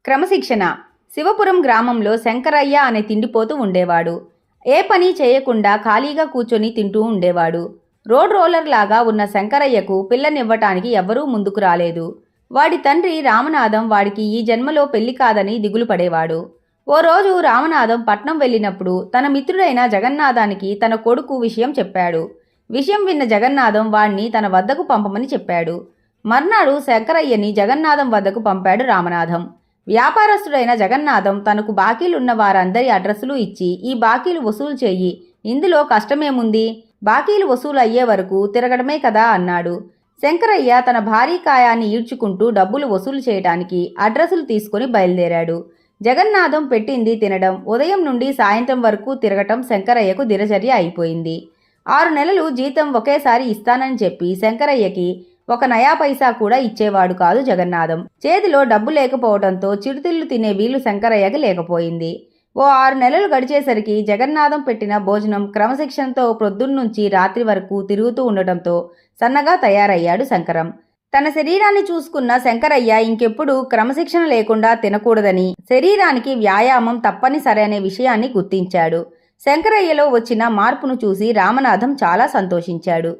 క్రమశిక్షణ. శివపురం గ్రామంలో శంకరయ్య అనే తిండిపోతు ఉండేవాడు. ఏ పని చేయకుండా ఖాళీగా కూర్చొని తింటూ ఉండేవాడు. రోడ్ రోలర్ లాగా ఉన్న శంకరయ్యకు పిల్లనివ్వటానికి ఎవ్వరూ ముందుకు రాలేదు. వాడి తండ్రి రామనాథం వాడికి ఈ జన్మలో పెళ్లి కాదని దిగులు పడేవాడు. ఓ రోజు రామనాథం పట్నం వెళ్ళినప్పుడు తన మిత్రుడైన జగన్నాథానికి తన కొడుకు విషయం చెప్పాడు. విషయం విన్న జగన్నాథం వాణ్ణి తన వద్దకు పంపమని చెప్పాడు. మర్నాడు శంకరయ్యని జగన్నాథం వద్దకు పంపాడు రామనాథం. వ్యాపారస్తుడైన జగన్నాథం తనకు బాకీలున్న వారందరి అడ్రస్సులు ఇచ్చి, ఈ బాకీలు వసూలు చెయ్యి, ఇందులో కష్టమేముంది, బాకీలు వసూలు అయ్యే వరకు తిరగడమే కదా అన్నాడు. శంకరయ్య తన భారీ కాయాన్ని ఈడ్చుకుంటూ డబ్బులు వసూలు చేయడానికి అడ్రస్సులు తీసుకుని బయలుదేరాడు. జగన్నాథం పెట్టింది తినడం, ఉదయం నుండి సాయంత్రం వరకు తిరగటం శంకరయ్యకు దినచర్య అయిపోయింది. 6 నెలలు జీతం ఒకేసారి ఇస్తానని చెప్పి శంకరయ్యకి ఒక నయా పైసా కూడా ఇచ్చేవాడు కాదు జగన్నాథం. చేతిలో డబ్బు లేకపోవడంతో చిరుతిళ్ళు తినే వీలు శంకరయ్యకి లేకపోయింది. ఓ 6 నెలలు గడిచేసరికి జగన్నాథం పెట్టిన భోజనం క్రమశిక్షణతో ప్రొద్దున్నుంచి రాత్రి వరకు తిరుగుతూ ఉండటంతో సన్నగా తయారయ్యాడు శంకరం. తన శరీరాన్ని చూసుకున్న శంకరయ్య ఇంకెప్పుడు క్రమశిక్షణ లేకుండా తినకూడదని, శరీరానికి వ్యాయామం తప్పనిసరి అనే విషయాన్ని గుర్తించాడు. శంకరయ్యలో వచ్చిన మార్పును చూసి రామనాథం చాలా సంతోషించాడు.